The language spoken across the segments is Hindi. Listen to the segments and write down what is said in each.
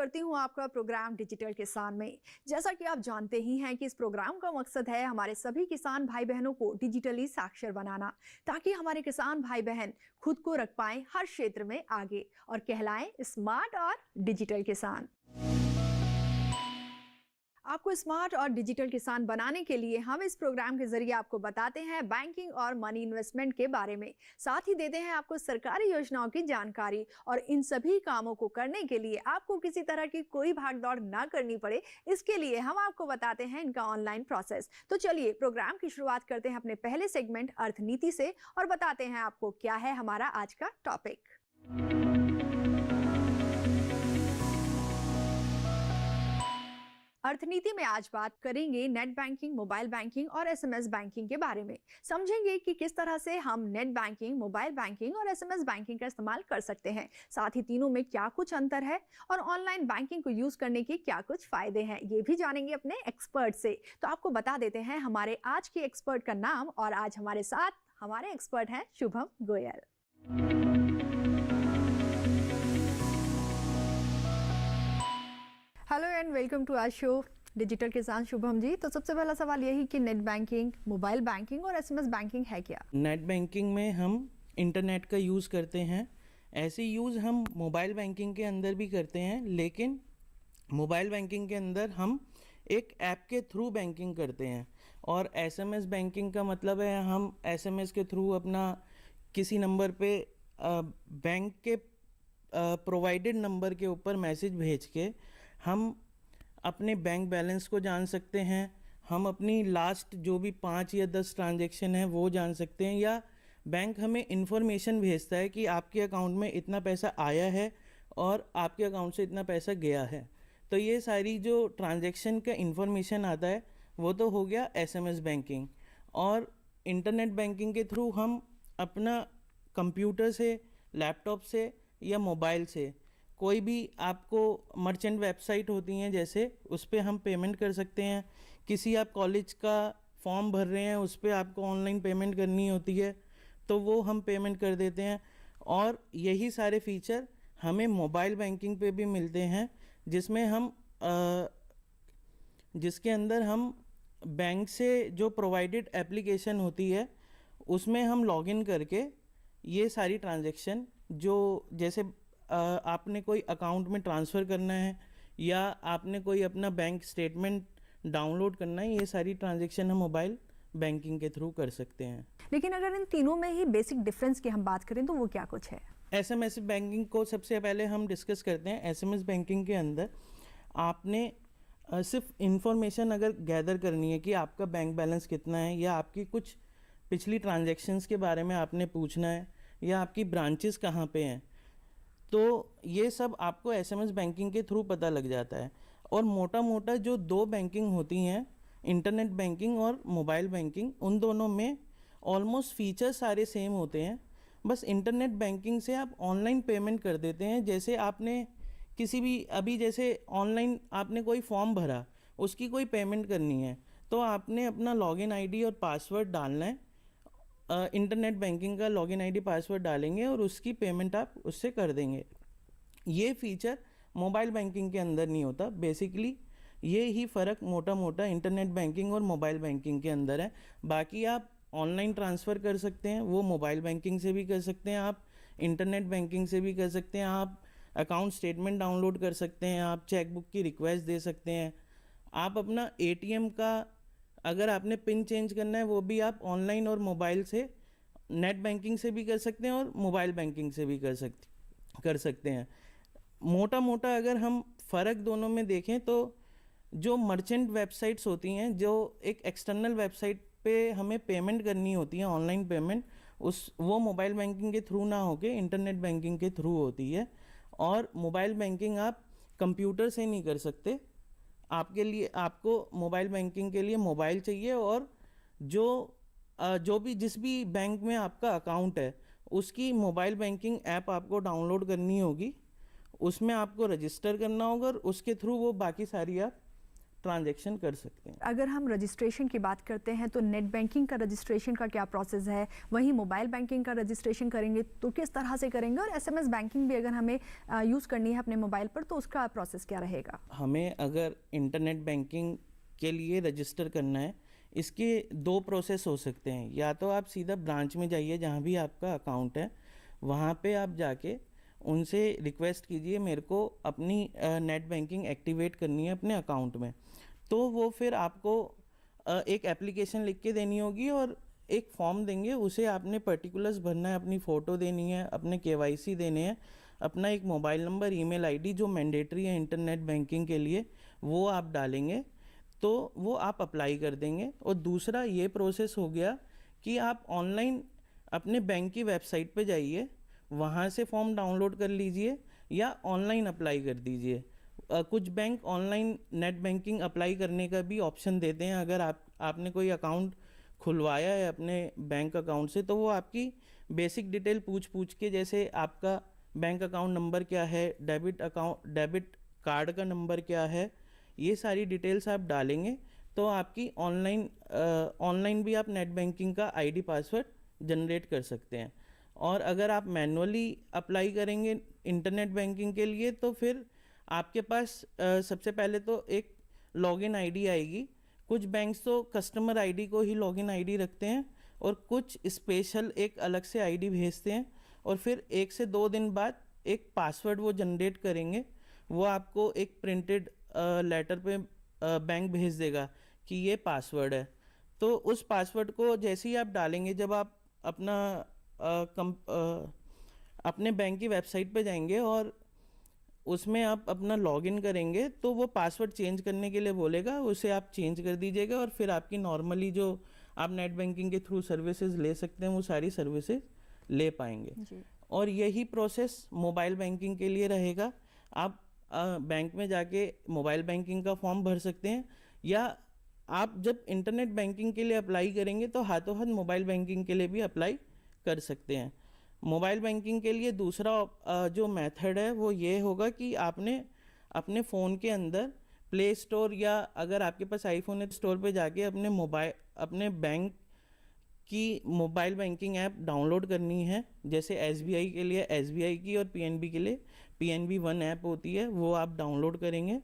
करती हूँ आपका प्रोग्राम डिजिटल किसान में। जैसा कि आप जानते ही हैं कि इस प्रोग्राम का मकसद है हमारे सभी किसान भाई बहनों को डिजिटली साक्षर बनाना, ताकि हमारे किसान भाई बहन खुद को रख पाएं हर क्षेत्र में आगे और कहलाएं स्मार्ट और डिजिटल किसान। आपको स्मार्ट और डिजिटल किसान बनाने के लिए हम इस प्रोग्राम के जरिए आपको बताते हैं बैंकिंग और मनी इन्वेस्टमेंट के बारे में, साथ ही देते हैं आपको सरकारी योजनाओं की जानकारी। और इन सभी कामों को करने के लिए आपको किसी तरह की कोई भागदौड़ ना करनी पड़े, इसके लिए हम आपको बताते हैं इनका ऑनलाइन प्रोसेस। तो चलिए प्रोग्राम की शुरुआत करते हैं अपने पहले सेगमेंट अर्थनीति से और बताते हैं आपको क्या है हमारा आज का टॉपिक। अर्थनीति में आज बात करेंगे नेट बैंकिंग, मोबाइल बैंकिंग और एसएमएस बैंकिंग के बारे में। समझेंगे कि किस तरह से हम नेट बैंकिंग, मोबाइल बैंकिंग और एसएमएस बैंकिंग का इस्तेमाल कर सकते हैं, साथ ही तीनों में क्या कुछ अंतर है और ऑनलाइन बैंकिंग को यूज करने के क्या कुछ फायदे हैं, ये भी जानेंगे अपने एक्सपर्ट से। तो आपको बता देते हैं हमारे आज के एक्सपर्ट का नाम, और आज हमारे साथ हमारे एक्सपर्ट हैं Shubham Goyal. Hello and welcome to our show digital Kisan. Shubham ji, तो सबसे पहला सवाल यही कि नेट बैंकिंग, मोबाइल बैंकिंग और एसएमएस बैंकिंग है क्या? नेट बैंकिंग में हम इंटरनेट का यूज़ करते हैं। ऐसे यूज़ हम मोबाइल बैंकिंग के अंदर भी करते हैं, लेकिन मोबाइल बैंकिंग के अंदर हम एक ऐप के थ्रू बैंकिंग करते हैं। और एसएमएस बैंकिंग का मतलब है हम एसएमएस के थ्रू अपना किसी नंबर पे बैंक के प्रोवाइडेड नंबर के ऊपर मैसेज भेज के हम अपने बैंक बैलेंस को जान सकते हैं। हम अपनी लास्ट जो भी 5 या 10 ट्रांजैक्शन है वो जान सकते हैं, या बैंक हमें इन्फॉर्मेशन भेजता है कि आपके अकाउंट में इतना पैसा आया है और आपके अकाउंट से इतना पैसा गया है। तो ये सारी जो ट्रांजैक्शन का इन्फॉर्मेशन आता है वो तो हो गया एसएमएस बैंकिंग। और इंटरनेट बैंकिंग के थ्रू हम अपना कंप्यूटर से, लैपटॉप से या मोबाइल से कोई भी आपको मर्चेंट वेबसाइट होती हैं जैसे, उस पर हम पेमेंट कर सकते हैं। किसी आप कॉलेज का फॉर्म भर रहे हैं, उस पर आपको ऑनलाइन पेमेंट करनी होती है तो वो हम पेमेंट कर देते हैं। और यही सारे फीचर हमें मोबाइल बैंकिंग पे भी मिलते हैं, जिसमें हम जिसके अंदर हम बैंक से जो प्रोवाइडेड एप्लीकेशन होती है उसमें हम लॉगिन करके ये सारी ट्रांजैक्शन, जो जैसे आपने कोई अकाउंट में ट्रांसफ़र करना है या आपने कोई अपना बैंक स्टेटमेंट डाउनलोड करना है, ये सारी ट्रांजैक्शन हम मोबाइल बैंकिंग के थ्रू कर सकते हैं। लेकिन अगर इन तीनों में ही बेसिक डिफरेंस की हम बात करें तो वो क्या कुछ है? एसएमएस बैंकिंग को सबसे पहले हम डिस्कस करते हैं। एसएमएस बैंकिंग के अंदर आपने सिर्फ इंफॉर्मेशन अगर गैदर करनी है कि आपका बैंक बैलेंस कितना है, या आपकी कुछ पिछली ट्रांजैक्शंस के बारे में आपने पूछना है, या आपकी ब्रांचेस कहाँ पे हैं, तो ये सब आपको एसएमएस बैंकिंग के थ्रू पता लग जाता है। और मोटा मोटा जो दो बैंकिंग होती हैं, इंटरनेट बैंकिंग और मोबाइल बैंकिंग, उन दोनों में ऑलमोस्ट फीचर्स सारे सेम होते हैं। बस इंटरनेट बैंकिंग से आप ऑनलाइन पेमेंट कर देते हैं। जैसे आपने किसी भी, अभी जैसे ऑनलाइन आपने कोई फॉर्म भरा, उसकी कोई पेमेंट करनी है तो आपने अपना लॉगिन आईडी और पासवर्ड डालना है। इंटरनेट बैंकिंग का लॉगिन आईडी पासवर्ड डालेंगे और उसकी पेमेंट आप उससे कर देंगे। ये फीचर मोबाइल बैंकिंग के अंदर नहीं होता। बेसिकली ये ही फ़र्क मोटा मोटा इंटरनेट बैंकिंग और मोबाइल बैंकिंग के अंदर है। बाकी आप ऑनलाइन ट्रांसफ़र कर सकते हैं, वो मोबाइल बैंकिंग से भी कर सकते हैं, आप इंटरनेट बैंकिंग से भी कर सकते हैं, आप अकाउंट स्टेटमेंट डाउनलोड कर सकते हैं, आप चेकबुक की रिक्वेस्ट दे सकते हैं, आप अपना एटीएम का अगर आपने पिन चेंज करना है वो भी आप ऑनलाइन और मोबाइल से, नेट बैंकिंग से भी कर सकते हैं और मोबाइल बैंकिंग से भी कर सकते हैं। मोटा मोटा अगर हम फ़र्क दोनों में देखें तो जो मर्चेंट वेबसाइट्स होती हैं, जो एक एक्सटर्नल वेबसाइट पे हमें पेमेंट करनी होती है, ऑनलाइन पेमेंट, वो मोबाइल बैंकिंग के थ्रू ना होके इंटरनेट बैंकिंग के थ्रू होती है। और मोबाइल बैंकिंग आप कंप्यूटर से नहीं कर सकते। आपके लिए, आपको मोबाइल बैंकिंग के लिए मोबाइल चाहिए, और जो भी जिस भी बैंक में आपका अकाउंट है उसकी मोबाइल बैंकिंग ऐप आपको डाउनलोड करनी होगी, उसमें आपको रजिस्टर करना होगा और उसके थ्रू वो बाकी सारी आप ट्रांजैक्शन कर सकते हैं। अगर हम रजिस्ट्रेशन की बात करते हैं तो नेट बैंकिंग का रजिस्ट्रेशन का क्या प्रोसेस है, वहीं मोबाइल बैंकिंग का रजिस्ट्रेशन करेंगे तो किस तरह से करेंगे, और एसएमएस बैंकिंग भी अगर हमें यूज़ करनी है अपने मोबाइल पर तो उसका प्रोसेस क्या रहेगा? हमें अगर इंटरनेट बैंकिंग के लिए रजिस्टर करना है, इसके 2 प्रोसेस हो सकते हैं। या तो आप सीधा ब्रांच में जाइए जहाँ भी आपका अकाउंट है, वहाँ पे आप जाके उनसे रिक्वेस्ट कीजिए मेरे को अपनी नेट बैंकिंग एक्टिवेट करनी है अपने अकाउंट में। तो वो फिर आपको एक एप्लीकेशन लिख के देनी होगी और एक फॉर्म देंगे, उसे आपने पर्टिकुलर्स भरना है, अपनी फ़ोटो देनी है, अपने केवाईसी देने हैं, अपना एक मोबाइल नंबर, ईमेल आईडी जो मैंडेटरी है इंटरनेट बैंकिंग के लिए वो आप डालेंगे, तो वो आप अप्लाई कर देंगे। और दूसरा ये प्रोसेस हो गया कि आप ऑनलाइन अपने बैंक की वेबसाइट पे जाइए, वहाँ से फॉर्म डाउनलोड कर लीजिए या ऑनलाइन अप्लाई कर दीजिए। कुछ bank online net banking apply करने का भी ऑप्शन देते हैं। अगर आपने कोई अकाउंट खुलवाया है अपने बैंक अकाउंट से, तो वो आपकी बेसिक डिटेल पूछ के, जैसे आपका बैंक अकाउंट नंबर क्या है, डेबिट कार्ड का नंबर क्या है, ये सारी डिटेल्स आप डालेंगे तो आपकी ऑनलाइन भी आप नेट बैंकिंग का आईडी पासवर्ड जनरेट कर सकते हैं। और अगर आप मैनुअली अप्लाई करेंगे इंटरनेट बैंकिंग के लिए तो फिर आपके पास सबसे पहले तो एक लॉगिन आईडी आएगी। कुछ बैंक्स तो कस्टमर आईडी को ही लॉगिन आईडी रखते हैं और कुछ स्पेशल एक अलग से आईडी भेजते हैं, और फिर 1 से 2 दिन बाद एक पासवर्ड वो जनरेट करेंगे। वो आपको एक प्रिंटेड लेटर पे बैंक भेज देगा कि ये पासवर्ड है। तो उस पासवर्ड को जैसे ही आप डालेंगे, जब आप अपने बैंक की वेबसाइट पे जाएंगे और उसमें आप अपना लॉगिन करेंगे, तो वो पासवर्ड चेंज करने के लिए बोलेगा, उसे आप चेंज कर दीजिएगा और फिर आपकी नॉर्मली जो आप नेट बैंकिंग के थ्रू सर्विसेज ले सकते हैं वो सारी सर्विसेज ले पाएंगे जी। और यही प्रोसेस मोबाइल बैंकिंग के लिए रहेगा। आप बैंक में जाके मोबाइल बैंकिंग का फॉर्म भर सकते हैं, या आप जब इंटरनेट बैंकिंग के लिए अप्लाई करेंगे तो हाथों हाथ मोबाइल बैंकिंग के लिए भी अप्लाई कर सकते हैं। मोबाइल बैंकिंग के लिए दूसरा जो मेथड है वो ये होगा कि आपने अपने फ़ोन के अंदर प्ले स्टोर, या अगर आपके पास आईफोन है स्टोर पे जाके अपने बैंक की मोबाइल बैंकिंग ऐप डाउनलोड करनी है। जैसे एसबीआई के लिए एसबीआई की और पीएनबी के लिए पीएनबी वन ऐप होती है, वो आप डाउनलोड करेंगे।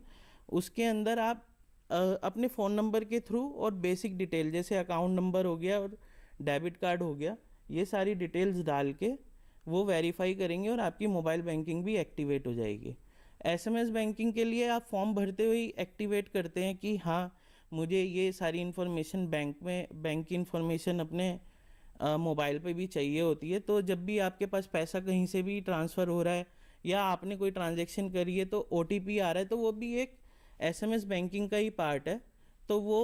उसके अंदर आप अपने फ़ोन नंबर के थ्रू और बेसिक डिटेल जैसे अकाउंट नंबर हो गया और डेबिट कार्ड हो गया, ये सारी डिटेल्स डाल के वो वेरीफाई करेंगे और आपकी मोबाइल बैंकिंग भी एक्टिवेट हो जाएगी। एसएमएस बैंकिंग के लिए आप फॉर्म भरते हुए एक्टिवेट करते हैं कि हाँ मुझे ये सारी इन्फॉर्मेशन बैंक की इन्फॉर्मेशन अपने मोबाइल पे भी चाहिए होती है। तो जब भी आपके पास पैसा कहीं से भी ट्रांसफ़र हो रहा है या आपने कोई ट्रांजैक्शन करी है तो ओटीपी आ रहा है, तो वो भी एक एसएमएस बैंकिंग का ही पार्ट है। तो वो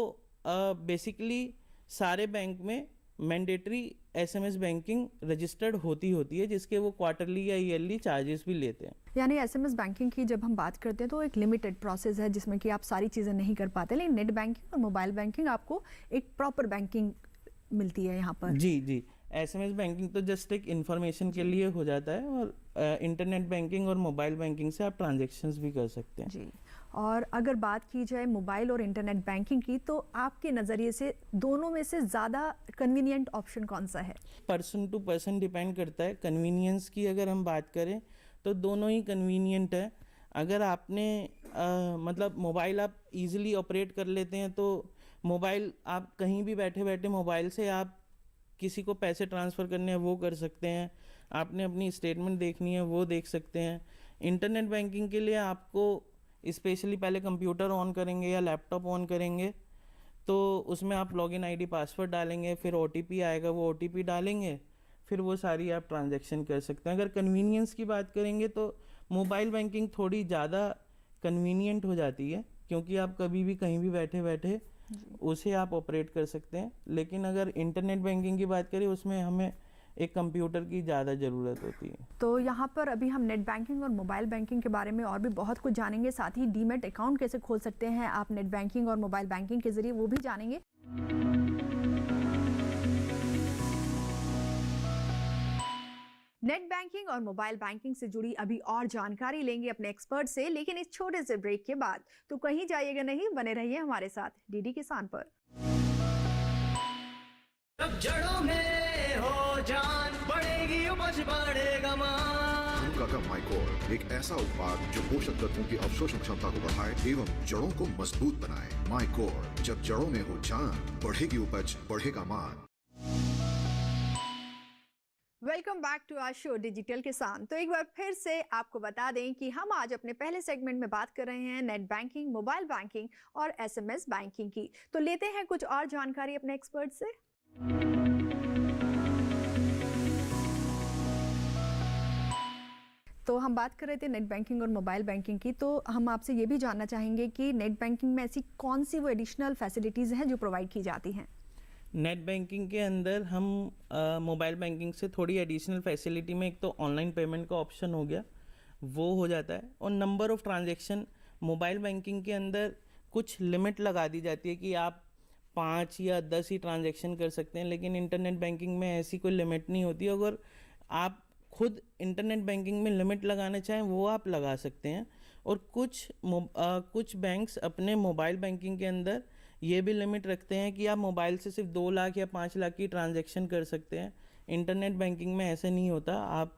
बेसिकली सारे बैंक में मैंडेटरी एसएमएस बैंकिंग रजिस्टर्ड होती है, जिसके वो क्वार्टरली या ईयरली चार्जेस भी लेते हैं। यानी एसएमएस बैंकिंग की जब हम बात करते हैं तो एक लिमिटेड प्रोसेस है जिसमें कि आप सारी चीज़ें नहीं कर पाते, लेकिन नेट बैंकिंग और मोबाइल बैंकिंग आपको एक प्रॉपर बैंकिंग मिलती है यहाँ पर। जी। एसएमएस बैंकिंग तो जस्ट एक इन्फॉर्मेशन के लिए हो जाता है, और इंटरनेट बैंकिंग और मोबाइल बैंकिंग से आप ट्रांजैक्शंस भी कर सकते हैं। जी। और अगर बात की जाए मोबाइल और इंटरनेट बैंकिंग की, तो आपके नज़रिए से दोनों में से ज़्यादा कन्वीनियंट ऑप्शन कौन सा है? पर्सन टू पर्सन डिपेंड करता है। कन्वीनियंस की अगर हम बात करें तो दोनों ही कन्वीनियंट है। अगर आपने मतलब मोबाइल आप इजीली ऑपरेट कर लेते हैं, तो मोबाइल आप कहीं भी बैठे बैठे मोबाइल से आप किसी को पैसे ट्रांसफ़र करने हैं वो कर सकते हैं, आपने अपनी स्टेटमेंट देखनी है वो देख सकते हैं। इंटरनेट बैंकिंग के लिए आपको स्पेशली पहले कंप्यूटर ऑन करेंगे या लैपटॉप ऑन करेंगे, तो उसमें आप लॉगिन आईडी पासवर्ड डालेंगे, फिर ओटीपी आएगा, वो ओटीपी डालेंगे, फिर वो सारी आप ट्रांजैक्शन कर सकते हैं। अगर कन्वीनियंस की बात करेंगे तो मोबाइल बैंकिंग थोड़ी ज़्यादा कन्वीनियंट हो जाती है, क्योंकि आप कभी भी कहीं भी बैठे बैठे उसे आप ऑपरेट कर सकते हैं। लेकिन अगर इंटरनेट बैंकिंग की बात करें उसमें हमें एक कंप्यूटर की ज़्यादा ज़रूरत होती है। तो यहाँ पर अभी हम नेट बैंकिंग और मोबाइल बैंकिंग के बारे में और भी बहुत कुछ जानेंगे, साथ ही डीमैट अकाउंट कैसे खोल सकते हैं आप नेट बैंकिंग और मोबाइल बैंकिंग के जरिए, वो भी जानेंगे। नेट बैंकिंग और मोबाइल बैंकिंग से जुड़ी अभी और जानकारी लेंगे अपने एक्सपर्ट से, लेकिन इस छोटे से ब्रेक के बाद। तो कहीं जाइएगा नहीं, बने रहिए हमारे साथ डीडी किसान पर। अब जड़ों में हो जान, बढ़ेगी उपज, बढ़ेगा मान। का माइकोर एक ऐसा उत्पाद जो पोषक तत्वों की अवशोषण क्षमता को बढ़ाए एवं जड़ों को मजबूत बनाए। माइकोर, जब जड़ों में हो जान, बढ़ेगी उपज, बढ़ेगा मान। Welcome back to our show digital Kisan. तो एक बार फिर से आपको बता दें कि हम आज अपने पहले सेगमेंट में बात कर रहे हैं नेट बैंकिंग, मोबाइल बैंकिंग और एसएमएस बैंकिंग की। तो लेते हैं कुछ और जानकारी अपने एक्सपर्ट से। तो हम बात कर रहे थे नेट बैंकिंग और मोबाइल बैंकिंग की, तो हम आपसे ये भी जानना चाहेंगे कि नेट बैंकिंग में ऐसी कौन सी वो एडिशनल फैसिलिटीज़ हैं जो प्रोवाइड की जाती हैं। नेट बैंकिंग के अंदर हम मोबाइल बैंकिंग से थोड़ी एडिशनल फैसिलिटी में एक तो ऑनलाइन पेमेंट का ऑप्शन हो गया, वो हो जाता है। और number of transaction mobile banking के अंदर कुछ लिमिट लगा दी जाती है कि आप 5 या 10 ही ट्रांजैक्शन कर सकते हैं, लेकिन इंटरनेट बैंकिंग में ऐसी कोई लिमिट नहीं होती। अगर आप खुद इंटरनेट बैंकिंग में लिमिट लगाना चाहें वो आप लगा सकते हैं। और कुछ बैंक्स अपने मोबाइल बैंकिंग के अंदर ये भी लिमिट रखते हैं कि आप मोबाइल से सिर्फ 2 लाख या 5 लाख की ट्रांजैक्शन कर सकते हैं। इंटरनेट बैंकिंग में ऐसा नहीं होता, आप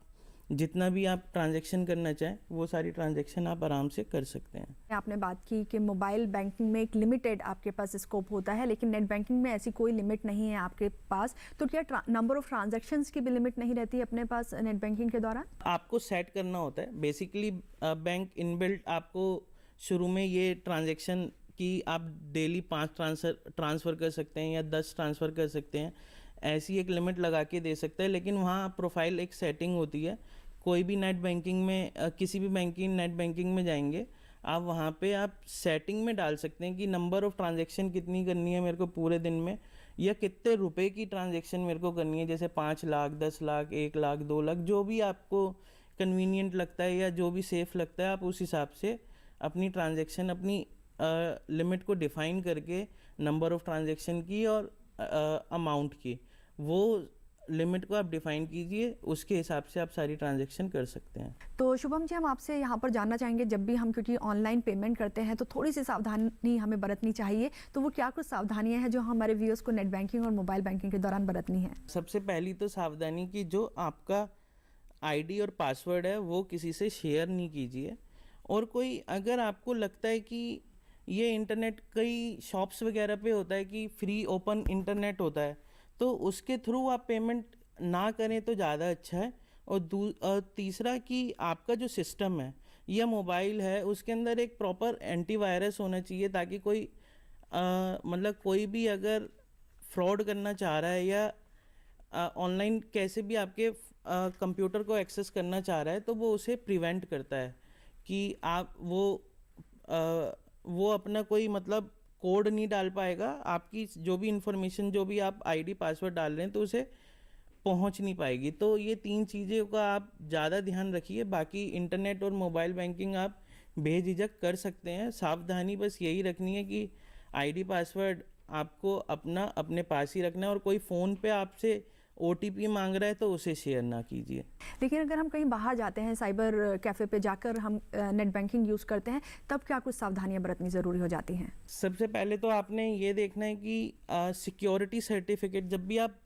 जितना भी आप ट्रांजैक्शन करना चाहें वो सारी ट्रांजैक्शन आप आराम से कर सकते हैं। आपने बात की कि मोबाइल बैंकिंग में एक लिमिटेड आपके पास स्कोप होता है, लेकिन नेट बैंकिंग में ऐसी कोई लिमिट नहीं है आपके पास। तो क्या नंबर ऑफ ट्रांजैक्शंस की भी लिमिट नहीं रहती अपने पास नेट बैंकिंग के दौरान? आपको सेट करना होता है बेसिकली। बैंक इनबिल्ट आपको शुरू में ये ट्रांजैक्शन कि आप डेली 5 ट्रांसफ़र कर सकते हैं या 10 ट्रांसफ़र कर सकते हैं, ऐसी एक लिमिट लगा के दे सकता है। लेकिन वहाँ प्रोफाइल एक सेटिंग होती है। कोई भी नेट बैंकिंग में किसी भी बैंक की नेट बैंकिंग में जाएंगे आप, वहाँ पे आप सेटिंग में डाल सकते हैं कि नंबर ऑफ़ ट्रांजैक्शन कितनी करनी है मेरे को पूरे दिन में, या कितने रुपए की ट्रांजैक्शन मेरे को करनी है। जैसे 5 लाख, 10 लाख, 1 लाख, 2 लाख, जो भी आपको कन्वीनियंट लगता है या जो भी सेफ़ लगता है, आप उस हिसाब से अपनी ट्रांजैक्शन, अपनी लिमिट को डिफ़ाइन करके नंबर ऑफ़ ट्रांजैक्शन की और अमाउंट की, वो लिमिट को आप डिफ़ाइन कीजिए, उसके हिसाब से आप सारी ट्रांजैक्शन कर सकते हैं। तो शुभम जी, हम आपसे यहाँ पर जानना चाहेंगे, जब भी हम क्योंकि ऑनलाइन पेमेंट करते हैं तो थोड़ी सी सावधानी हमें बरतनी चाहिए, तो वो क्या कुछ सावधानियाँ हैं जो हमारे व्यूअर्स को नेट बैंकिंग और मोबाइल बैंकिंग के दौरान बरतनी है? सबसे पहली तो सावधानी कि जो आपका आईडी और पासवर्ड है वो किसी से शेयर नहीं कीजिए। और कोई अगर आपको लगता है कि ये इंटरनेट कई शॉप्स वगैरह पे होता है कि फ्री ओपन इंटरनेट होता है, तो उसके थ्रू आप पेमेंट ना करें तो ज़्यादा अच्छा है। और तीसरा कि आपका जो सिस्टम है या मोबाइल है उसके अंदर एक प्रॉपर एंटीवायरस होना चाहिए, ताकि कोई मतलब कोई भी अगर फ्रॉड करना चाह रहा है या ऑनलाइन कैसे भी आपके कंप्यूटर को एक्सेस करना चाह रहा है तो वो उसे प्रिवेंट करता है कि आप वो अपना कोई मतलब कोड नहीं डाल पाएगा। आपकी जो भी इंफॉर्मेशन, जो भी आप आईडी पासवर्ड डाल रहे हैं तो उसे पहुंच नहीं पाएगी। तो ये 3 चीज़ों का आप ज़्यादा ध्यान रखिए। बाकी इंटरनेट और मोबाइल बैंकिंग आप बेझिझक कर सकते हैं। सावधानी बस यही रखनी है कि आईडी पासवर्ड आपको अपने पास ही रखना है, और कोई फ़ोन पे आपसे OTP मांग रहा है तो उसे शेयर ना कीजिए। लेकिन अगर हम कहीं बाहर जाते हैं, साइबर कैफ़े पे जाकर हम नेट बैंकिंग यूज़ करते हैं, तब क्या कुछ सावधानियां बरतनी ज़रूरी हो जाती हैं? सबसे पहले तो आपने ये देखना है कि सिक्योरिटी सर्टिफिकेट, जब भी आप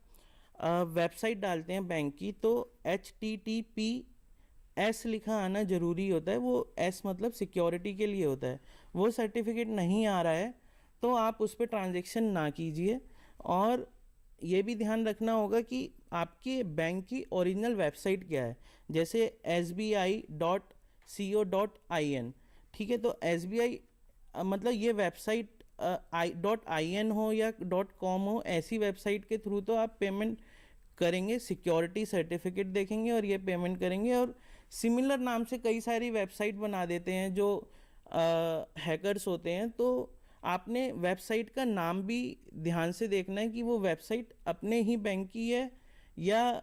वेबसाइट डालते हैं बैंक की तो HTTPS लिखा आना ज़रूरी होता है। वो S मतलब सिक्योरिटी के लिए होता है। वो सर्टिफिकेट नहीं आ रहा है तो आप उस पर ट्रांजेक्शन ना कीजिए। और ये भी ध्यान रखना होगा कि आपके बैंक की ओरिजिनल वेबसाइट क्या है, जैसे sbi.co.in, ठीक है। तो SBI मतलब ये वेबसाइट .in हो या .com हो, ऐसी वेबसाइट के थ्रू तो आप पेमेंट करेंगे, सिक्योरिटी सर्टिफिकेट देखेंगे और ये पेमेंट करेंगे। और सिमिलर नाम से कई सारी वेबसाइट बना देते हैं जो हैकर्स होते हैं, तो आपने वेबसाइट का नाम भी ध्यान से देखना है कि वो वेबसाइट अपने ही बैंक की है या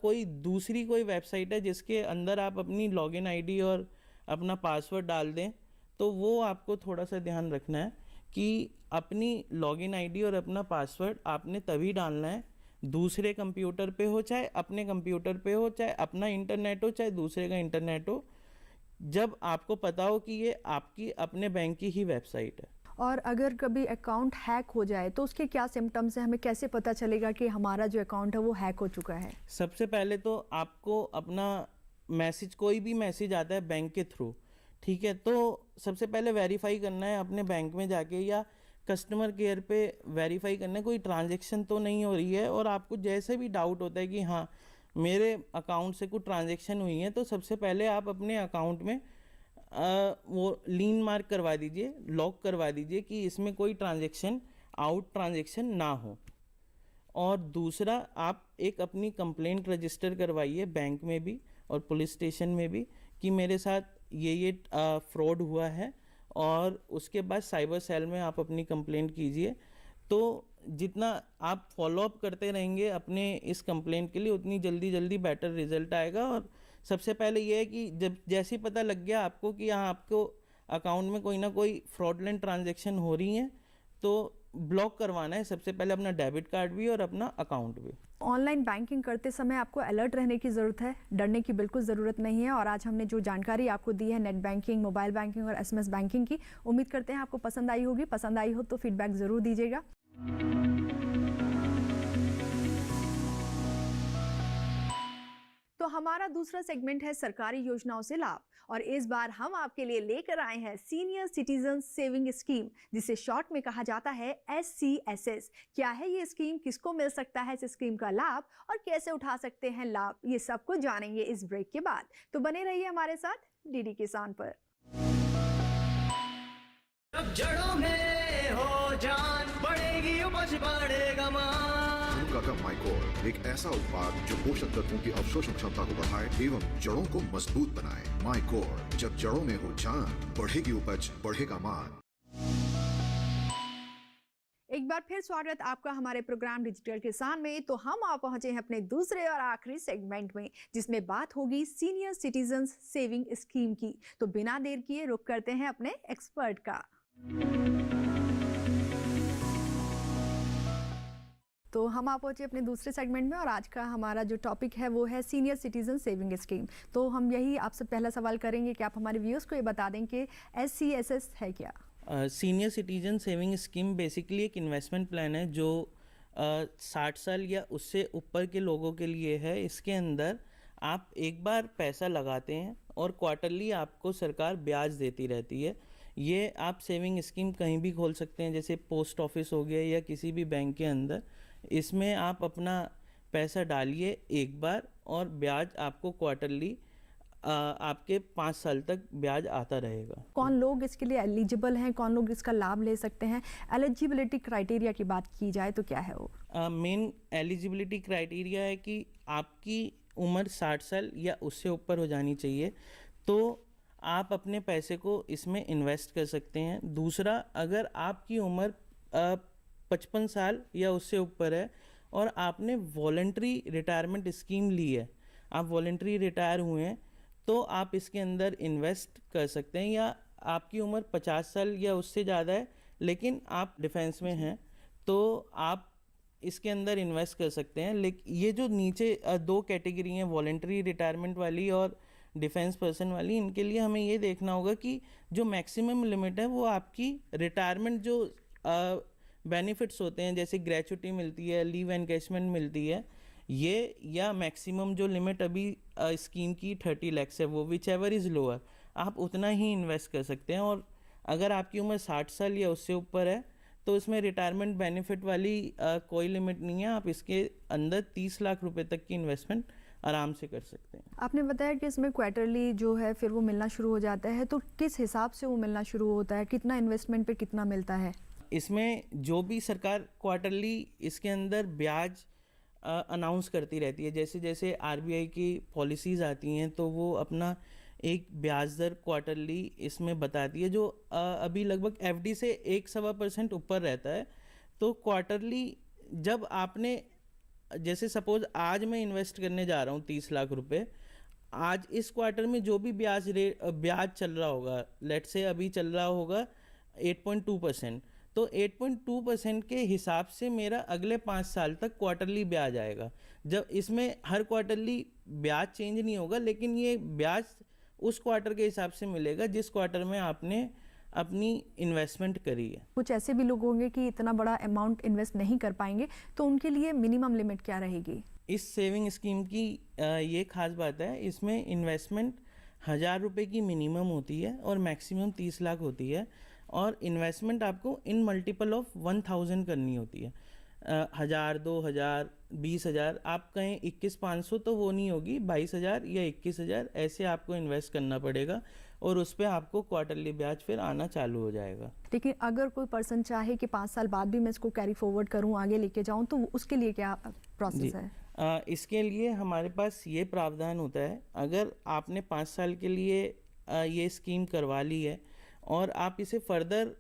कोई दूसरी कोई वेबसाइट है जिसके अंदर आप अपनी लॉगिन आईडी और अपना पासवर्ड डाल दें। तो वो आपको थोड़ा सा ध्यान रखना है कि अपनी लॉगिन आईडी और अपना पासवर्ड आपने तभी डालना है दूसरे कंप्यूटर पे हो चाहे अपने कंप्यूटर पे हो, चाहे अपना इंटरनेट हो चाहे दूसरे का इंटरनेट हो, जब आपको पता हो कि ये आपकी अपने बैंक की ही वेबसाइट है। और अगर कभी अकाउंट हैक हो जाए तो उसके क्या सिम्टम्स हैं, हमें कैसे पता चलेगा कि हमारा जो अकाउंट है वो हैक हो चुका है? सबसे पहले तो आपको अपना मैसेज, कोई भी मैसेज आता है बैंक के थ्रू, ठीक है, तो सबसे पहले वेरीफाई करना है अपने बैंक में जाके या कस्टमर केयर पे वेरीफाई करना है कोई ट्रांजैक्शन तो नहीं हो रही है। और आपको जैसे भी डाउट होता है कि हाँ मेरे अकाउंट से कुछ ट्रांजैक्शन हुई है, तो सबसे पहले आप अपने अकाउंट में वो लीन मार्क करवा दीजिए, लॉक करवा दीजिए कि इसमें कोई आउट ट्रांजैक्शन ना हो। और दूसरा, आप एक अपनी कंप्लेंट रजिस्टर करवाइए बैंक में भी और पुलिस स्टेशन में भी कि मेरे साथ ये फ्रॉड हुआ है, और उसके बाद साइबर सेल में आप अपनी कंप्लेंट कीजिए। तो जितना आप फॉलो अप करते रहेंगे अपने इस कंप्लेंट के लिए, उतनी जल्दी बेटर रिजल्ट आएगा। और सबसे पहले ये है कि जब जैसे ही पता लग गया आपको कि यहाँ आपको अकाउंट में कोई ना कोई फ्रॉडलेंट ट्रांजैक्शन हो रही हैं, तो ब्लॉक करवाना है सबसे पहले अपना डेबिट कार्ड भी और अपना अकाउंट भी। ऑनलाइन बैंकिंग करते समय आपको अलर्ट रहने की ज़रूरत है, डरने की बिल्कुल ज़रूरत नहीं है। और आज हमने जो जानकारी आपको दी है नेट बैंकिंग, मोबाइल बैंकिंग और एसएमएस बैंकिंग की, उम्मीद करते हैं आपको पसंद आई होगी। पसंद आई हो तो फीडबैक ज़रूर दीजिएगा। तो हमारा दूसरा सेगमेंट है सरकारी योजनाओं से लाभ, और इस बार हम आपके लिए लेकर आए हैं सीनियर सिटीजन सेविंग स्कीम, जिसे शॉर्ट में कहा जाता है SCSS। क्या है ये स्कीम, किसको मिल सकता है इस स्कीम का लाभ और कैसे उठा सकते हैं लाभ, ये सब कुछ जानेंगे इस ब्रेक के बाद। तो बने रहिए हमारे साथ डीडी किसान पर। अब जड़ों में हो जान, बढ़ेगी उपज बढ़ेगा मान। का माइकोर एक ऐसा उत्पाद जो पोषक तत्वों की अवशोषण क्षमता को बढ़ाए एवं जड़ों को मजबूत बनाए। माइकोर, जब जड़ों में हो जान, बढ़ेगी उपज, बढ़ेगा मान। एक बार फिर स्वागत आपका हमारे प्रोग्राम डिजिटल किसान में। तो हम आ पहुंचे हैं अपने दूसरे और आखिरी सेगमेंट में, जिसमें बात होगी सीनियर सिटीजन सेविंग स्कीम की। तो बिना देर किए रुक करते हैं अपने एक्सपर्ट का। तो हम आप पहुंचे अपने दूसरे सेगमेंट में, और आज का हमारा जो टॉपिक है वो है सीनियर सिटीजन सेविंग स्कीम। तो हम यही आपसे पहला सवाल करेंगे कि आप हमारे व्यूअर्स को ये बता दें कि SCSS है क्या? Senior citizen saving scheme basically एक इन्वेस्टमेंट प्लान है जो 60 साल या उससे ऊपर के लोगों के लिए है। इसके अंदर आप एक बार पैसा लगाते हैं और क्वार्टरली आपको सरकार ब्याज देती रहती है। ये आप सेविंग स्कीम कहीं भी खोल सकते हैं, जैसे पोस्ट ऑफिस हो गया या किसी भी बैंक के अंदर। इसमें आप अपना पैसा डालिए एक बार और ब्याज आपको क्वार्टरली आपके 5 साल तक ब्याज आता रहेगा। कौन लोग इसके लिए एलिजिबल हैं, कौन लोग इसका लाभ ले सकते हैं? एलिजिबिलिटी क्राइटेरिया की बात की जाए तो क्या है वो? मेन एलिजिबिलिटी क्राइटेरिया है कि आपकी उम्र 60 साल या उससे ऊपर हो जानी चाहिए, तो आप अपने पैसे को इसमें इन्वेस्ट कर सकते हैं। दूसरा, अगर आपकी उम्र 55 साल या उससे ऊपर है और आपने वॉलंटरी रिटायरमेंट स्कीम ली है, आप वॉलंटरी रिटायर हुए हैं, तो आप इसके अंदर इन्वेस्ट कर सकते हैं। या आपकी उम्र 50 साल या उससे ज़्यादा है लेकिन आप डिफेंस में हैं, तो आप इसके अंदर इन्वेस्ट कर सकते हैं। लेकिन ये जो नीचे 2 कैटेगरी हैं, वॉलंटरी रिटायरमेंट वाली और डिफेंस पर्सन वाली, इनके लिए हमें ये देखना होगा कि जो मैक्सिमम लिमिट है वो आपकी रिटायरमेंट जो बेनिफिट्स होते हैं, जैसे ग्रेचुटी मिलती है, लीव एनकैशमेंट मिलती है, ये या मैक्सिमम जो लिमिट अभी स्कीम की 30 लाख है, वो विच एवर इज़ लोअर, आप उतना ही इन्वेस्ट कर सकते हैं। और अगर आपकी उम्र 60 साल या उससे ऊपर है तो इसमें रिटायरमेंट बेनिफिट वाली कोई लिमिट नहीं है, आप इसके अंदर 30 लाख रुपए तक की इन्वेस्टमेंट आराम से कर सकते हैं। आपने बताया कि इसमें क्वार्टरली जो है फिर वो मिलना शुरू हो जाता है, तो किस हिसाब से वो मिलना शुरू होता है, कितना इन्वेस्टमेंट पे कितना मिलता है? इसमें जो भी सरकार क्वार्टरली इसके अंदर ब्याज अनाउंस करती रहती है, जैसे जैसे RBI की पॉलिसीज़ आती हैं तो वो अपना एक ब्याज दर क्वार्टरली इसमें बताती है, जो अभी लगभग FD से 1.25% ऊपर रहता है। तो क्वार्टरली जब आपने, जैसे सपोज आज मैं इन्वेस्ट करने जा रहा हूँ 30 लाख रुपए, आज इस क्वार्टर में जो भी ब्याज चल रहा होगा, लेट से अभी चल रहा होगा 8.2%, तो 8.2% के हिसाब से मेरा अगले 5 साल तक क्वार्टरली ब्याज आएगा। जब इसमें हर क्वार्टरली ब्याज चेंज नहीं होगा, लेकिन ये ब्याज उस क्वार्टर के हिसाब से मिलेगा जिस क्वार्टर में आपने अपनी इन्वेस्टमेंट करी है। कुछ ऐसे भी लोग होंगे कि इतना बड़ा अमाउंट इन्वेस्ट नहीं कर पाएंगे, तो उनके लिए मिनिमम लिमिट क्या रहेगी? इस सेविंग स्कीम की ये खास बात है, इसमें इन्वेस्टमेंट 1000 रुपये की मिनिमम होती है और मैक्सिमम 30 लाख होती है, और इन्वेस्टमेंट आपको इन मल्टीपल ऑफ 1000 करनी होती है। 1000, 2000, 20,000, आप कहें 21,500 तो वो नहीं होगी, 22,000 या 21,000 ऐसे आपको इन्वेस्ट करना पड़ेगा, और उस पर आपको क्वार्टरली ब्याज फिर आना चालू हो जाएगा। लेकिन अगर कोई पर्सन चाहे कि 5 साल बाद भी मैं इसको कैरी फॉरवर्ड करूं, आगे लेके जाऊं, तो उसके लिए क्या प्रोसेस है? इसके लिए हमारे पास ये प्रावधान होता है, अगर आपने 5 साल के लिए ये स्कीम करवा ली है और आप इसे फर्दर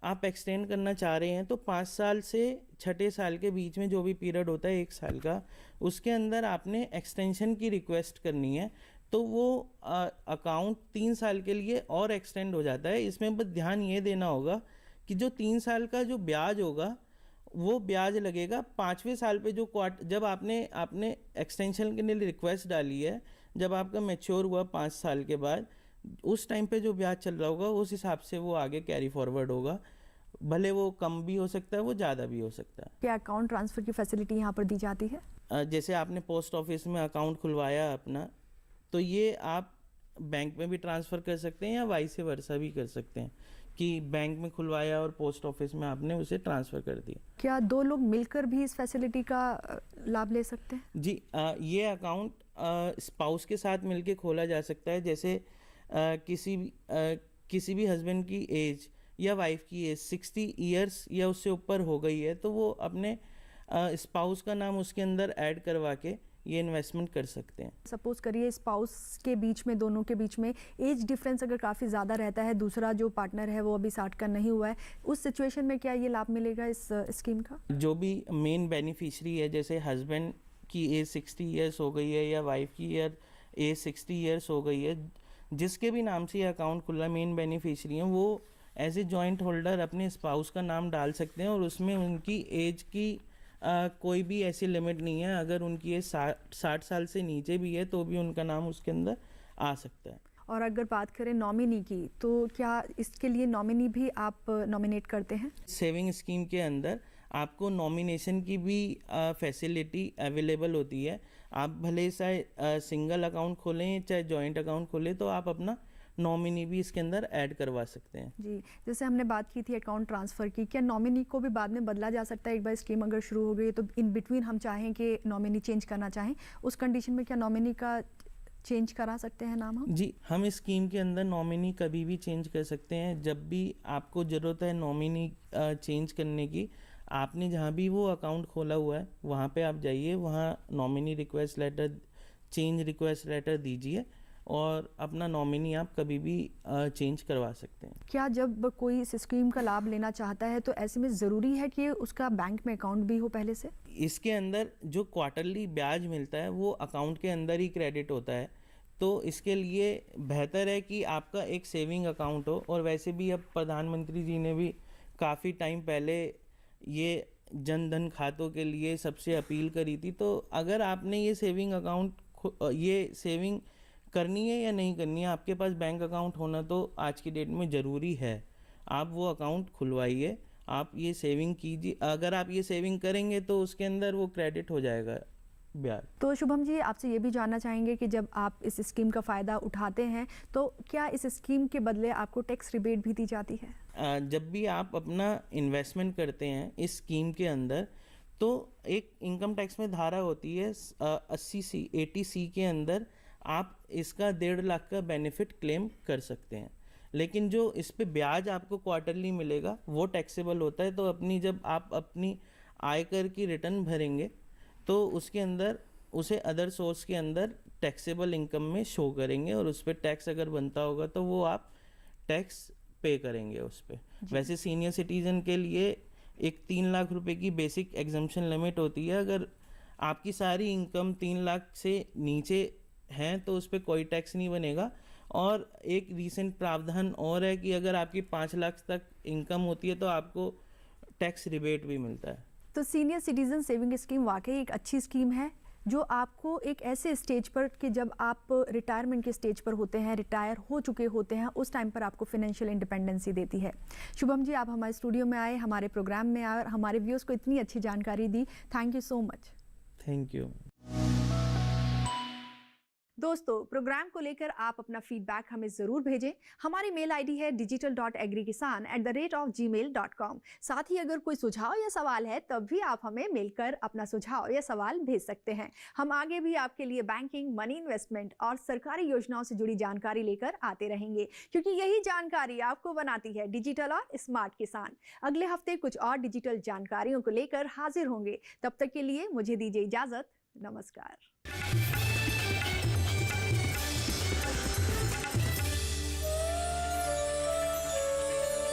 आप एक्सटेंड करना चाह रहे हैं, तो 5 साल से 6ठे साल के बीच में जो भी पीरियड होता है 1 साल का, उसके अंदर आपने एक्सटेंशन की रिक्वेस्ट करनी है, तो वो अकाउंट 3 साल के लिए और एक्सटेंड हो जाता है। इसमें बस ध्यान ये देना होगा कि जो 3 साल का जो ब्याज होगा वो ब्याज लगेगा 5वें साल पे, जो जब आपने एक्सटेंशन के लिए रिक्वेस्ट डाली है, जब आपका मैच्योर हुआ 5 साल के बाद, उस टाइम पे जो ब्याज चल रहा होगा उस हिसाब से वो आगे कैरी फॉरवर्ड होगा। भले वो कम भी हो सकता है, वो ज़्यादा भी हो सकता है। क्या अकाउंट ट्रांसफ़र की फैसिलिटी यहाँ पर दी जाती है? जैसे आपने पोस्ट ऑफिस में अकाउंट खुलवाया अपना, तो ये आप बैंक में भी ट्रांसफ़र कर सकते हैं या वाइस वर्सा भी कर सकते हैं कि बैंक में खुलवाया और पोस्ट ऑफिस में आपने उसे ट्रांसफ़र कर दिया। क्या 2 लोग मिलकर भी इस फैसिलिटी का लाभ ले सकते हैं? जी, ये अकाउंट स्पाउस के साथ मिलके खोला जा सकता है। जैसे किसी भी हस्बैंड की एज या वाइफ की एज 60 ईयर्स या उससे ऊपर हो गई है, तो वो अपने स्पाउस का नाम उसके अंदर ऐड करवा के ये इन्वेस्टमेंट कर सकते हैं। सपोज करिए स्पाउस के बीच में, दोनों के बीच में एज डिफरेंस अगर काफ़ी ज़्यादा रहता है, दूसरा जो पार्टनर है वो अभी 60 का नहीं हुआ है, उस सिचुएशन में क्या ये लाभ मिलेगा इस स्कीम का? जो भी मेन बेनिफिशरी है, जैसे हस्बैंड की एज 60 ईयर्स हो गई है या वाइफ की एज 60 ईयर्स हो गई है, जिसके भी नाम से ये अकाउंट खुला, मेन बेनिफिशरी हैं, वो एज ए जॉइंट होल्डर अपने स्पाउस का नाम डाल सकते हैं, और उसमें उनकी एज की कोई भी ऐसी लिमिट नहीं है। अगर उनकी एज 60 साल से नीचे भी है तो भी उनका नाम उसके अंदर आ सकता है। और अगर बात करें नॉमिनी की, तो क्या इसके लिए नॉमिनी भी आप नॉमिनेट करते हैं? सेविंग स्कीम के अंदर आपको नॉमिनेशन की भी फैसिलिटी अवेलेबल होती है। आप भले चाहे सिंगल अकाउंट खोलें चाहे जॉइंट अकाउंट खोलें, तो आप अपना नॉमिनी भी इसके अंदर ऐड करवा सकते हैं। जी, जैसे हमने बात की थी अकाउंट ट्रांसफ़र की, क्या नॉमिनी को भी बाद में बदला जा सकता है? एक बार स्कीम अगर शुरू हो गई तो इन बिटवीन हम चाहें कि नॉमिनी चेंज करना चाहें, उस कंडीशन में क्या नॉमिनी का चेंज करा सकते हैं नाम हम? जी, हम इस स्कीम के अंदर नॉमिनी कभी भी चेंज कर सकते हैं। जब भी आपको ज़रूरत है नॉमिनी चेंज करने की, आपने जहाँ भी वो अकाउंट खोला हुआ है वहाँ पे आप जाइए, वहाँ nominee request letter, change request letter दीजिए और अपना नॉमिनी आप कभी भी चेंज करवा सकते हैं। क्या जब कोई इस स्कीम का लाभ लेना चाहता है तो ऐसे में ज़रूरी है कि उसका बैंक में अकाउंट भी हो पहले से? इसके अंदर जो क्वार्टरली ब्याज मिलता है वो अकाउंट के अंदर ही क्रेडिट होता है, तो इसके लिए बेहतर है कि आपका एक सेविंग अकाउंट हो। और वैसे भी अब प्रधानमंत्री जी ने भी काफ़ी टाइम पहले ये जन धन खातों के लिए सबसे अपील करी थी, तो अगर आपने ये सेविंग अकाउंट, ये सेविंग करनी है या नहीं करनी है, आपके पास बैंक अकाउंट होना तो आज की डेट में ज़रूरी है। आप वो अकाउंट खुलवाइए, आप ये सेविंग कीजिए। अगर आप ये सेविंग करेंगे तो उसके अंदर वो क्रेडिट हो जाएगा ब्याज। तो शुभम जी, आपसे ये भी जानना चाहेंगे कि जब आप इस स्कीम का फ़ायदा उठाते हैं तो क्या इस स्कीम के बदले आपको टैक्स रिबेट भी दी जाती है? जब भी आप अपना इन्वेस्टमेंट करते हैं इस स्कीम के अंदर, तो एक इनकम टैक्स में धारा होती है 80C के अंदर आप इसका 1.5 लाख का बेनिफिट क्लेम कर सकते हैं। लेकिन जो इस पे ब्याज आपको क्वार्टरली मिलेगा वो टैक्सेबल होता है। तो जब आप अपनी आयकर की रिटर्न भरेंगे तो उसके अंदर उसे अदर सोर्स के अंदर टैक्सेबल इनकम में शो करेंगे, और उस पर टैक्स अगर बनता होगा तो वो आप टैक्स पे करेंगे उस पर। वैसे सीनियर सिटीजन के लिए एक 3 लाख रुपए की बेसिक एग्जम्पशन लिमिट होती है। अगर आपकी सारी इनकम 3 लाख से नीचे हैं तो उस पर कोई टैक्स नहीं बनेगा। और एक रीसेंट प्रावधान और है कि अगर आपकी 5 लाख तक इनकम होती है तो आपको टैक्स रिबेट भी मिलता है। तो सीनियर सिटीजन सेविंग स्कीम वाकई एक अच्छी स्कीम है जो आपको एक ऐसे स्टेज पर कि जब आप रिटायरमेंट के स्टेज पर होते हैं, रिटायर हो चुके होते हैं, उस टाइम पर आपको फाइनेंशियल इंडिपेंडेंसी देती है। शुभम जी, आप हमारे स्टूडियो में आए, हमारे प्रोग्राम में आए और हमारे व्यूअर्स को इतनी अच्छी जानकारी दी। Thank you so much. Thank you. दोस्तों, प्रोग्राम को लेकर आप अपना फीडबैक हमें ज़रूर भेजें। हमारी मेल आईडी है digital.agrikisan@gmail.com। साथ ही अगर कोई सुझाव या सवाल है तब भी आप हमें मिलकर अपना सुझाव या सवाल भेज सकते हैं। हम आगे भी आपके लिए बैंकिंग, मनी इन्वेस्टमेंट और सरकारी योजनाओं से जुड़ी जानकारी लेकर आते रहेंगे, क्योंकि यही जानकारी आपको बनाती है डिजिटल और स्मार्ट किसान। अगले हफ्ते कुछ और डिजिटल जानकारियों को लेकर हाजिर होंगे। तब तक के लिए मुझे दीजिए इजाज़त। नमस्कार।